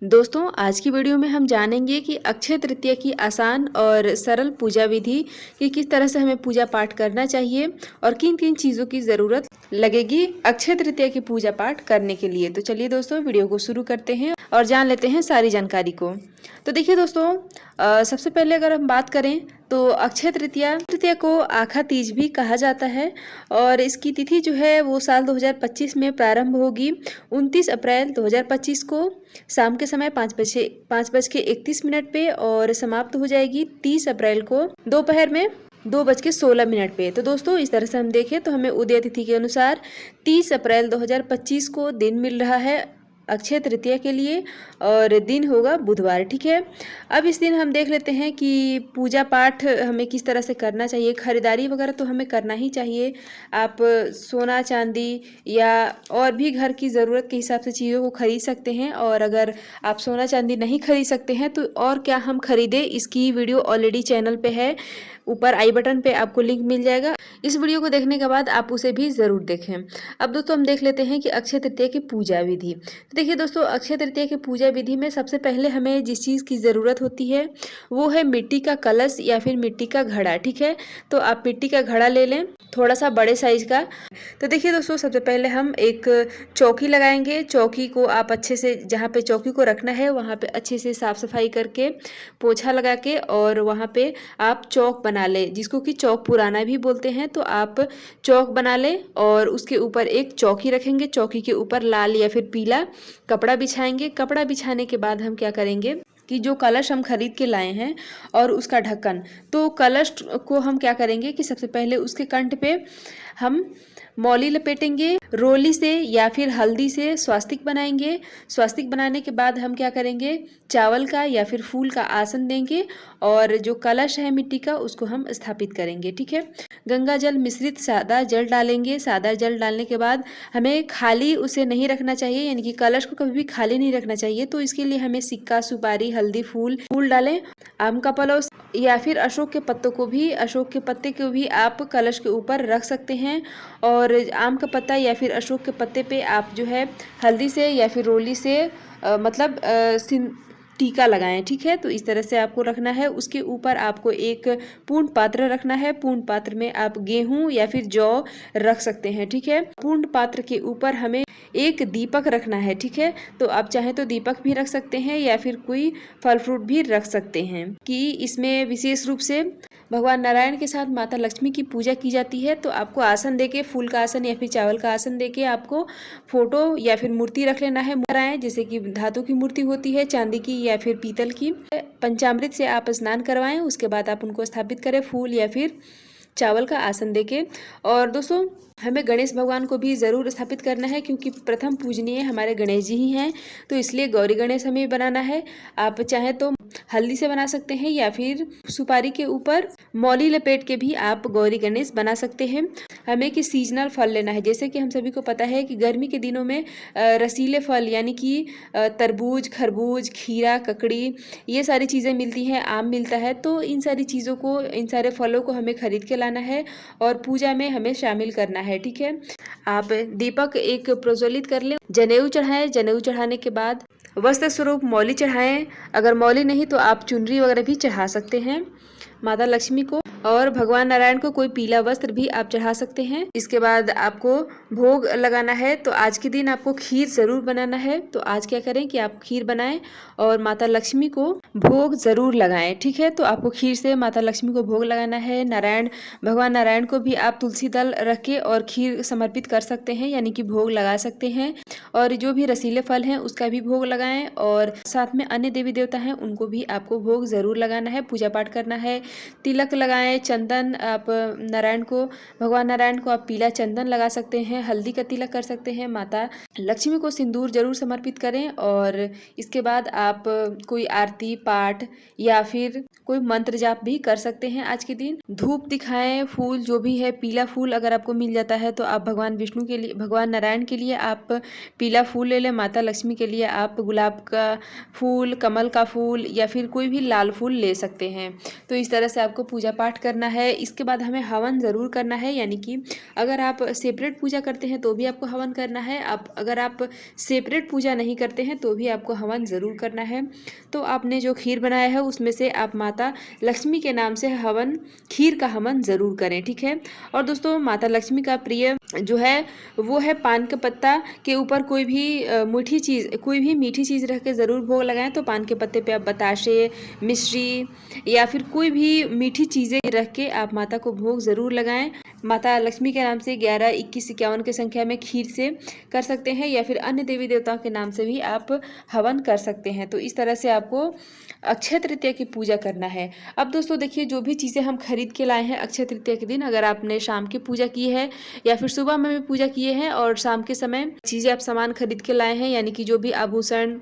दोस्तों आज की वीडियो में हम जानेंगे कि अक्षय तृतीया की आसान और सरल पूजा विधि कि किस तरह से हमें पूजा पाठ करना चाहिए और किन किन चीज़ों की ज़रूरत लगेगी अक्षय तृतीया की पूजा पाठ करने के लिए। तो चलिए दोस्तों वीडियो को शुरू करते हैं और जान लेते हैं सारी जानकारी को। तो देखिए दोस्तों सबसे पहले अगर हम बात करें तो अक्षय तृतीया को आखा तीज भी कहा जाता है और इसकी तिथि जो है वो साल 2025 में प्रारंभ होगी 29 अप्रैल 2025 को शाम के समय 5:31 पे और समाप्त हो जाएगी 30 अप्रैल को दोपहर में 2:16 पे। तो दोस्तों इस तरह से हम देखें तो हमें उदय तिथि के अनुसार 30 अप्रैल 2025 को दिन मिल रहा है अक्षय तृतीया के लिए और दिन होगा बुधवार। ठीक है, अब इस दिन हम देख लेते हैं कि पूजा पाठ हमें किस तरह से करना चाहिए। खरीदारी वगैरह तो हमें करना ही चाहिए। आप सोना चांदी या और भी घर की ज़रूरत के हिसाब से चीज़ों को खरीद सकते हैं और अगर आप सोना चांदी नहीं खरीद सकते हैं तो और क्या हम खरीदें, इसकी वीडियो ऑलरेडी चैनल पे है, ऊपर आई बटन पे आपको लिंक मिल जाएगा। इस वीडियो को देखने के बाद आप उसे भी ज़रूर देखें। अब दोस्तों हम देख लेते हैं कि अक्षय तृतीया की पूजा विधि। तो देखिए दोस्तों अक्षय तृतीया की पूजा विधि में सबसे पहले हमें जिस चीज़ की ज़रूरत होती है वो है मिट्टी का कलश या फिर मिट्टी का घड़ा। ठीक है, तो आप मिट्टी का घड़ा ले लें, थोड़ा सा बड़े साइज का। तो देखिए दोस्तों सबसे पहले हम एक चौकी लगाएंगे। चौकी को आप अच्छे से, जहाँ पे चौकी को रखना है वहाँ पे अच्छे से साफ सफाई करके पोछा लगा के और वहाँ पे आप चौक बना लें, जिसको कि चौक पुराना भी बोलते हैं। तो आप चौक बना लें और उसके ऊपर एक चौकी रखेंगे। चौकी के ऊपर लाल या फिर पीला कपड़ा बिछाएंगे। कपड़ा बिछाने के बाद हम क्या करेंगे कि जो कलश हम खरीद के लाए हैं और उसका ढक्कन, तो कलश को हम क्या करेंगे कि सबसे पहले उसके कंठ पे हम मौली लपेटेंगे, रोली से या फिर हल्दी से स्वास्तिक बनाएंगे। स्वास्तिक बनाने के बाद हम क्या करेंगे, चावल का या फिर फूल का आसन देंगे और जो कलश है मिट्टी का उसको हम स्थापित करेंगे। ठीक है, गंगा जल मिश्रित सादा जल डालेंगे। सादा जल डालने के बाद हमें खाली उसे नहीं रखना चाहिए, यानी कि कलश को कभी भी खाली नहीं रखना चाहिए। तो इसके लिए हमें सिक्का, सुपारी, हल्दी, फूल डालें। आम का पलव या फिर अशोक के पत्तों को भी, अशोक के पत्ते को भी आप कलश के ऊपर रख सकते हैं और आम का पत्ता या फिर अशोक के पत्ते पे आप जो है हल्दी से या फिर रोली से टीका लगाएं। ठीक है, तो इस तरह से आपको रखना है। उसके ऊपर आपको एक पूर्ण पात्र रखना है। पूर्ण पात्र में आप गेहूं या फिर जौ रख सकते हैं। ठीक है, पूर्ण पात्र के ऊपर हमें एक दीपक रखना है। ठीक है, तो आप चाहें तो दीपक भी रख सकते हैं या फिर कोई फल फ्रूट भी रख सकते हैं। कि इसमें विशेष रूप से भगवान नारायण के साथ माता लक्ष्मी की पूजा की जाती है। तो आपको आसन देके, फूल का आसन या फिर चावल का आसन देके आपको फोटो या फिर मूर्ति रख लेना है। जैसे कि धातु की मूर्ति होती है, चांदी की या फिर पीतल की। पंचामृत से आप स्नान करवाएं, उसके बाद आप उनको स्थापित करें फूल या फिर चावल का आसन देके। और दोस्तों हमें गणेश भगवान को भी ज़रूर स्थापित करना है, क्योंकि प्रथम पूजनीय हमारे गणेश जी ही हैं। तो इसलिए गौरी गणेश हमें बनाना है। आप चाहें तो हल्दी से बना सकते हैं या फिर सुपारी के ऊपर मौली लपेट के भी आप गौरी गणेश बना सकते हैं। हमें कि सीजनल फल लेना है। जैसे कि हम सभी को पता है कि गर्मी के दिनों में रसीले फल यानी कि तरबूज, खरबूज, खीरा, ककड़ी, ये सारी चीज़ें मिलती हैं, आम मिलता है। तो इन सारी चीज़ों को, इन सारे फलों को हमें खरीद के लाना है और पूजा में हमें शामिल करना है। ठीक है, आप दीपक एक प्रज्वलित कर लें, जनेऊ चढ़ाएं। जनेऊ चढ़ाने के बाद वस्त्र स्वरूप मौली चढ़ाएं। अगर मौली नहीं तो आप चुनरी वगैरह भी चढ़ा सकते हैं माता लक्ष्मी को, और भगवान नारायण को कोई पीला वस्त्र भी आप चढ़ा सकते हैं। इसके बाद आपको भोग लगाना है। तो आज के दिन आपको खीर जरूर बनाना है। तो आज क्या करें कि आप खीर बनाएं और माता लक्ष्मी को भोग जरूर लगाएं। ठीक है, तो आपको खीर से माता लक्ष्मी को भोग लगाना है। भगवान नारायण को भी आप तुलसी दल रख के और खीर समर्पित कर सकते हैं, यानी कि भोग लगा सकते हैं। और जो भी रसीले फल हैं उसका भी भोग लगाएं और साथ में अन्य देवी देवता हैं उनको भी आपको भोग जरूर लगाना है, पूजा पाठ करना है। तिलक लगाएं, चंदन, आप भगवान नारायण को आप पीला चंदन लगा सकते हैं, हल्दी का तिलक कर सकते हैं। माता लक्ष्मी को सिंदूर जरूर समर्पित करें और इसके बाद आप कोई आरती पाठ या फिर कोई मंत्र जाप भी कर सकते हैं आज के दिन। धूप दिखाएं, फूल जो भी है, पीला फूल अगर आपको मिल जाता है तो आप भगवान विष्णु के लिए, भगवान नारायण के लिए आप पीला फूल ले लें। माता लक्ष्मी के लिए आप गुलाब का फूल, कमल का फूल या फिर कोई भी लाल फूल ले सकते हैं। तो इस तरह से आपको पूजा पाठ करना है। इसके बाद हमें हवन ज़रूर करना है, यानी कि अगर आप सेपरेट पूजा करते हैं तो भी आपको हवन करना है। अगर आप सेपरेट पूजा नहीं करते हैं तो भी आपको हवन ज़रूर करना है। तो आपने जो खीर बनाया है उसमें से आप माता लक्ष्मी के नाम से हवन, खीर का हवन ज़रूर करें, ठीक है। और दोस्तों माता लक्ष्मी का प्रिय जो है वो है पान के पत्ता के ऊपर कोई भी मीठी चीज़ रख के ज़रूर भोग लगाएं। तो पान के पत्ते पे आप बताशे, मिश्री या फिर कोई भी मीठी चीज़ें रख के आप माता को भोग ज़रूर लगाएं। माता लक्ष्मी के नाम से 11, 21, 51 की संख्या में खीर से कर सकते हैं या फिर अन्य देवी देवताओं के नाम से भी आप हवन कर सकते हैं। तो इस तरह से आपको अक्षय तृतीया की पूजा करना है। अब दोस्तों देखिए, जो भी चीज़ें हम खरीद के लाए हैं अक्षय तृतीया के दिन, अगर आपने शाम की पूजा की है या फिर सुबह में भी पूजा किए हैं और शाम के समय चीज़ें आप सामान खरीद के लाए हैं, यानी कि जो भी आभूषण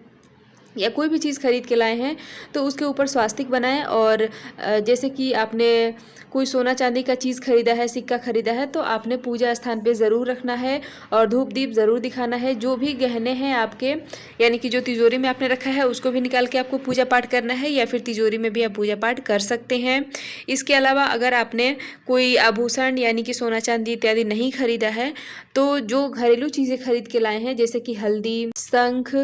या कोई भी चीज़ खरीद के लाए हैं, तो उसके ऊपर स्वास्तिक बनाएं। और जैसे कि आपने कोई सोना चांदी का चीज़ खरीदा है, सिक्का खरीदा है, तो आपने पूजा स्थान पे ज़रूर रखना है और धूप दीप ज़रूर दिखाना है। जो भी गहने हैं आपके, यानी कि जो तिजोरी में आपने रखा है उसको भी निकाल के आपको पूजा पाठ करना है, या फिर तिजोरी में भी आप पूजा पाठ कर सकते हैं। इसके अलावा अगर आपने कोई आभूषण यानी कि सोना चांदी इत्यादि नहीं खरीदा है, तो जो घरेलू चीज़ें खरीद के लाए हैं जैसे कि हल्दी, शंख,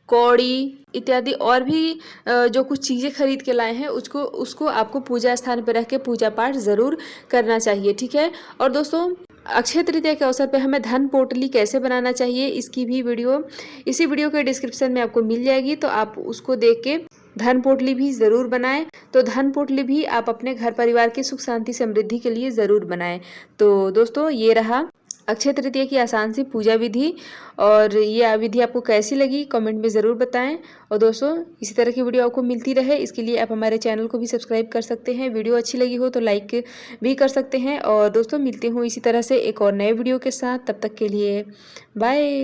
कौड़ी इत्यादि और भी जो कुछ चीज़ें खरीद के लाए हैं उसको आपको पूजा स्थान पर रख के पूजा पाठ ज़रूर करना चाहिए, ठीक है। और दोस्तों अक्षय तृतीया के अवसर पे हमें धन पोटली कैसे बनाना चाहिए, इसकी भी वीडियो इसी वीडियो के डिस्क्रिप्शन में आपको मिल जाएगी, तो आप उसको देख के धन पोटली भी ज़रूर बनाएं। तो धन पोटली भी आप अपने घर परिवार की सुख शांति समृद्धि के लिए ज़रूर बनाएं। तो दोस्तों ये रहा अक्षय तृतीया की आसान सी पूजा विधि, और ये विधि आपको कैसी लगी कमेंट में ज़रूर बताएं। और दोस्तों इसी तरह की वीडियो आपको मिलती रहे, इसके लिए आप हमारे चैनल को भी सब्सक्राइब कर सकते हैं। वीडियो अच्छी लगी हो तो लाइक भी कर सकते हैं। और दोस्तों मिलती हूँ इसी तरह से एक और नए वीडियो के साथ, तब तक के लिए बाय।